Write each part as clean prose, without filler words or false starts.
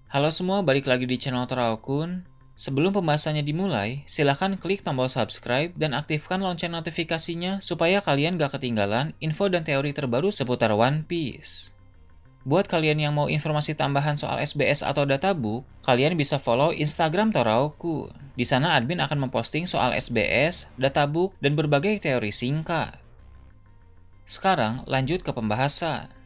Halo semua, balik lagi di channel Toraokun. Sebelum pembahasannya dimulai, silahkan klik tombol subscribe dan aktifkan lonceng notifikasinya supaya kalian gak ketinggalan info dan teori terbaru seputar One Piece. Buat kalian yang mau informasi tambahan soal SBS atau databook, kalian bisa follow Instagram Toraokun. Di sana admin akan memposting soal SBS, databook, dan berbagai teori singkat. Sekarang lanjut ke pembahasan.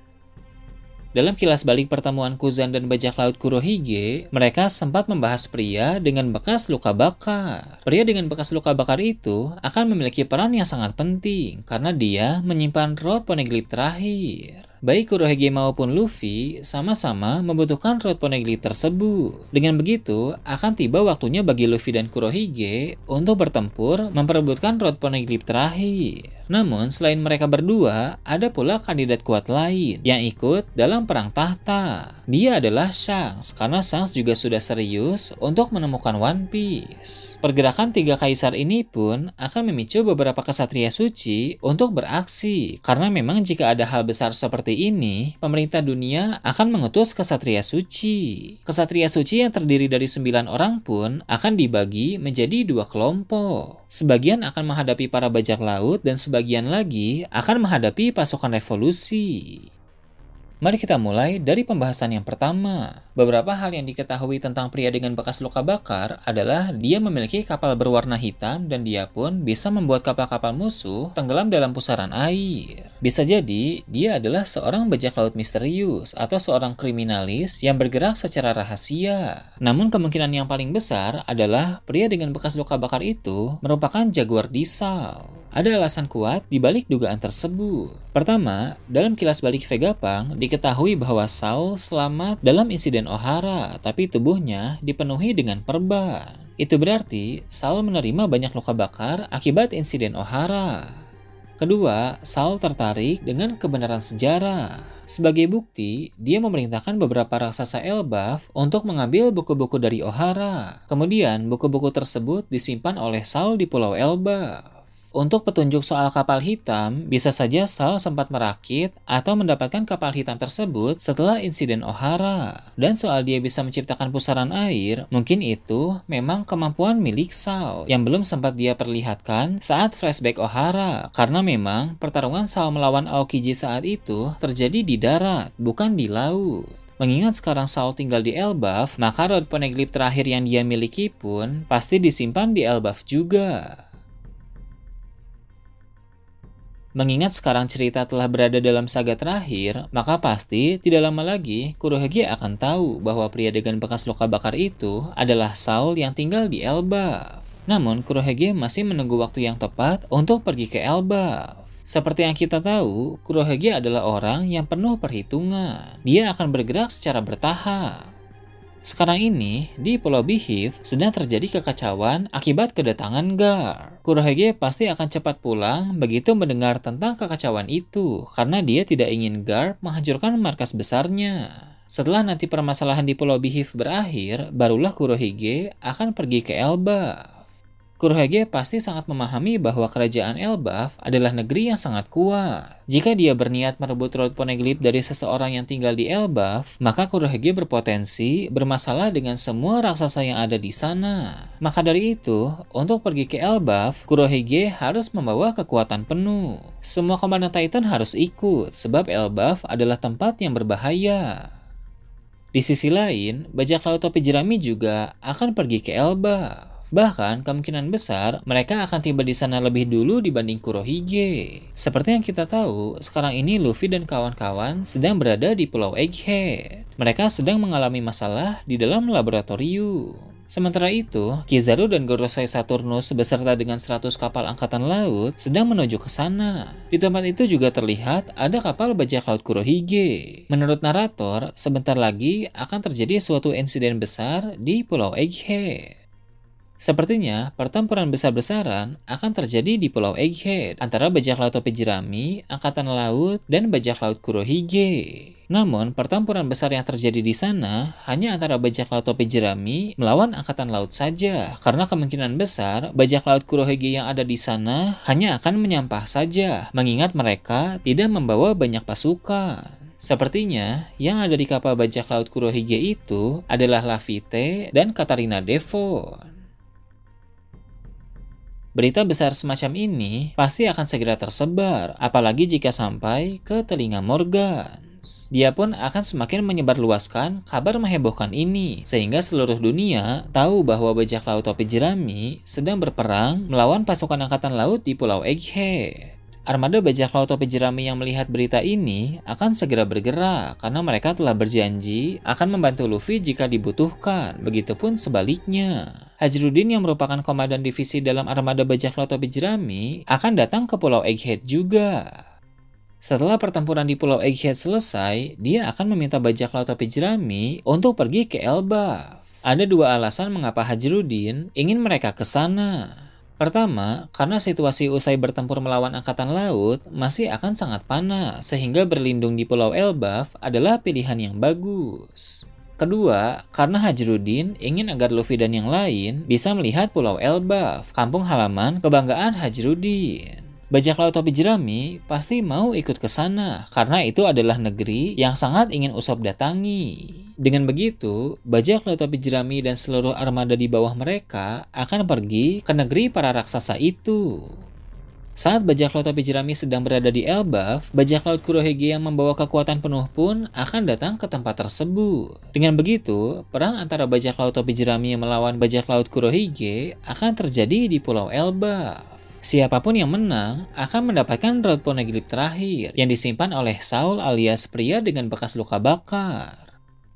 Dalam kilas balik pertemuan Kuzan dan bajak laut Kurohige, mereka sempat membahas pria dengan bekas luka bakar. Pria dengan bekas luka bakar itu akan memiliki peran yang sangat penting karena dia menyimpan Road Poneglyph terakhir. Baik Kurohige maupun Luffy sama-sama membutuhkan Road Poneglyph tersebut. Dengan begitu, akan tiba waktunya bagi Luffy dan Kurohige untuk bertempur memperebutkan Road Poneglyph terakhir. Namun, selain mereka berdua, ada pula kandidat kuat lain yang ikut dalam perang tahta. Dia adalah Shanks, karena Shanks juga sudah serius untuk menemukan One Piece. Pergerakan tiga kaisar ini pun akan memicu beberapa kesatria suci untuk beraksi, karena memang jika ada hal besar seperti ini, pemerintah dunia akan mengutus kesatria suci. Kesatria suci yang terdiri dari 9 orang pun akan dibagi menjadi 2 kelompok. Sebagian akan menghadapi para bajak laut dan sebagian lagi akan menghadapi pasukan revolusi. Mari kita mulai dari pembahasan yang pertama. Beberapa hal yang diketahui tentang pria dengan bekas luka bakar adalah dia memiliki kapal berwarna hitam dan dia pun bisa membuat kapal-kapal musuh tenggelam dalam pusaran air. Bisa jadi dia adalah seorang bajak laut misterius atau seorang kriminalis yang bergerak secara rahasia. Namun kemungkinan yang paling besar adalah pria dengan bekas luka bakar itu merupakan jaguar Disal. Ada alasan kuat di balik dugaan tersebut. Pertama, dalam kilas balik Vegapunk diketahui bahwa Saul selamat dalam insiden Ohara, tapi tubuhnya dipenuhi dengan perban. Itu berarti Saul menerima banyak luka bakar akibat insiden Ohara. Kedua, Saul tertarik dengan kebenaran sejarah. Sebagai bukti, dia memerintahkan beberapa raksasa Elbaf untuk mengambil buku-buku dari Ohara. Kemudian, buku-buku tersebut disimpan oleh Saul di Pulau Elbaf. Untuk petunjuk soal kapal hitam, bisa saja Saul sempat merakit atau mendapatkan kapal hitam tersebut setelah insiden Ohara. Dan soal dia bisa menciptakan pusaran air, mungkin itu memang kemampuan milik Saul yang belum sempat dia perlihatkan saat flashback Ohara. Karena memang pertarungan Saul melawan Aokiji saat itu terjadi di darat, bukan di laut. Mengingat sekarang Saul tinggal di Elbaf, maka Road Poneglyph terakhir yang dia miliki pun pasti disimpan di Elbaf juga. Mengingat sekarang cerita telah berada dalam saga terakhir, maka pasti tidak lama lagi Kurohige akan tahu bahwa pria dengan bekas luka bakar itu adalah Saul yang tinggal di Elbaf. Namun Kurohige masih menunggu waktu yang tepat untuk pergi ke Elbaf. Seperti yang kita tahu, Kurohige adalah orang yang penuh perhitungan. Dia akan bergerak secara bertahap. Sekarang ini, di Pulau Beheath sedang terjadi kekacauan akibat kedatangan Gar. Kurohige pasti akan cepat pulang begitu mendengar tentang kekacauan itu, karena dia tidak ingin Gar menghancurkan markas besarnya. Setelah nanti permasalahan di Pulau Beheath berakhir, barulah Kurohige akan pergi ke Elbaf. Kurohige pasti sangat memahami bahwa kerajaan Elbaf adalah negeri yang sangat kuat. Jika dia berniat merebut Road Poneglyph dari seseorang yang tinggal di Elbaf, maka Kurohige berpotensi bermasalah dengan semua raksasa yang ada di sana. Maka dari itu, untuk pergi ke Elbaf, Kurohige harus membawa kekuatan penuh. Semua komandan Titan harus ikut, sebab Elbaf adalah tempat yang berbahaya. Di sisi lain, bajak laut topi jerami juga akan pergi ke Elbaf. Bahkan, kemungkinan besar mereka akan tiba di sana lebih dulu dibanding Kurohige. Seperti yang kita tahu, sekarang ini Luffy dan kawan-kawan sedang berada di Pulau Egghead. Mereka sedang mengalami masalah di dalam laboratorium. Sementara itu, Kizaru dan Gorosei Saturnus beserta dengan 100 kapal angkatan laut sedang menuju ke sana. Di tempat itu juga terlihat ada kapal bajak laut Kurohige. Menurut narator, sebentar lagi akan terjadi suatu insiden besar di Pulau Egghead. Sepertinya, pertempuran besar-besaran akan terjadi di Pulau Egghead antara bajak laut topi jerami, angkatan laut, dan bajak laut Kurohige. Namun, pertempuran besar yang terjadi di sana hanya antara bajak laut topi jerami melawan angkatan laut saja, karena kemungkinan besar bajak laut Kurohige yang ada di sana hanya akan menyampah saja, mengingat mereka tidak membawa banyak pasukan. Sepertinya yang ada di kapal bajak laut Kurohige itu adalah Laffy dan Katarina Devon. Berita besar semacam ini pasti akan segera tersebar, apalagi jika sampai ke telinga Morgan. Dia pun akan semakin menyebarluaskan kabar menghebohkan ini, sehingga seluruh dunia tahu bahwa bajak laut topi jerami sedang berperang melawan pasukan angkatan laut di Pulau Egghead. Armada bajak laut topi jerami yang melihat berita ini akan segera bergerak karena mereka telah berjanji akan membantu Luffy jika dibutuhkan, begitupun sebaliknya. Hajrudin yang merupakan komandan divisi dalam armada bajak laut topi jerami akan datang ke Pulau Egghead juga. Setelah pertempuran di Pulau Egghead selesai, dia akan meminta bajak laut topi jerami untuk pergi ke Elbaf. Ada dua alasan mengapa Hajrudin ingin mereka ke sana. Pertama, karena situasi usai bertempur melawan angkatan laut masih akan sangat panas, sehingga berlindung di Pulau Elbaf adalah pilihan yang bagus. Kedua, karena Hajrudin ingin agar Luffy dan yang lain bisa melihat Pulau Elbaf, kampung halaman kebanggaan Hajrudin. Bajak laut topi jerami pasti mau ikut ke sana karena itu adalah negeri yang sangat ingin Usopp datangi. Dengan begitu, bajak laut topi jerami dan seluruh armada di bawah mereka akan pergi ke negeri para raksasa itu. Saat bajak laut topi jerami sedang berada di Elbaf, bajak laut Kurohige yang membawa kekuatan penuh pun akan datang ke tempat tersebut. Dengan begitu, perang antara bajak laut topi jerami melawan bajak laut Kurohige akan terjadi di Pulau Elbaf. Siapapun yang menang akan mendapatkan Rod Poneglyph terakhir yang disimpan oleh Saul alias pria dengan bekas luka bakar.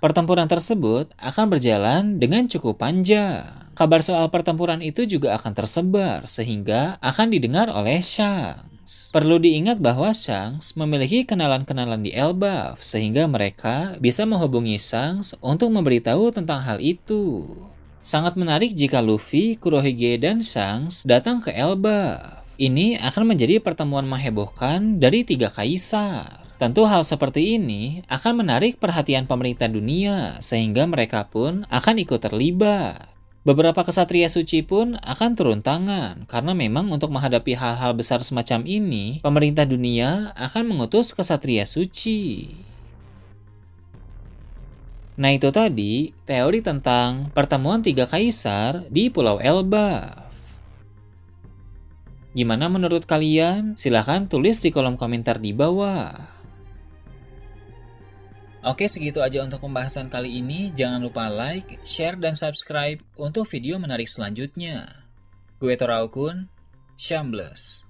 Pertempuran tersebut akan berjalan dengan cukup panjang. Kabar soal pertempuran itu juga akan tersebar sehingga akan didengar oleh Shanks. Perlu diingat bahwa Shanks memiliki kenalan-kenalan di Elbaf sehingga mereka bisa menghubungi Shanks untuk memberitahu tentang hal itu. Sangat menarik jika Luffy, Kurohige, dan Shanks datang ke Elbaf. Ini akan menjadi pertemuan menghebohkan dari 3 kaisar. Tentu hal seperti ini akan menarik perhatian pemerintah dunia, sehingga mereka pun akan ikut terlibat. Beberapa kesatria suci pun akan turun tangan, karena memang untuk menghadapi hal-hal besar semacam ini, pemerintah dunia akan mengutus kesatria suci. Nah itu tadi teori tentang pertemuan 3 kaisar di Pulau Elbaf. Gimana menurut kalian? Silahkan tulis di kolom komentar di bawah. Oke, segitu aja untuk pembahasan kali ini. Jangan lupa like, share, dan subscribe untuk video menarik selanjutnya. Gue Toraukun, Shambles.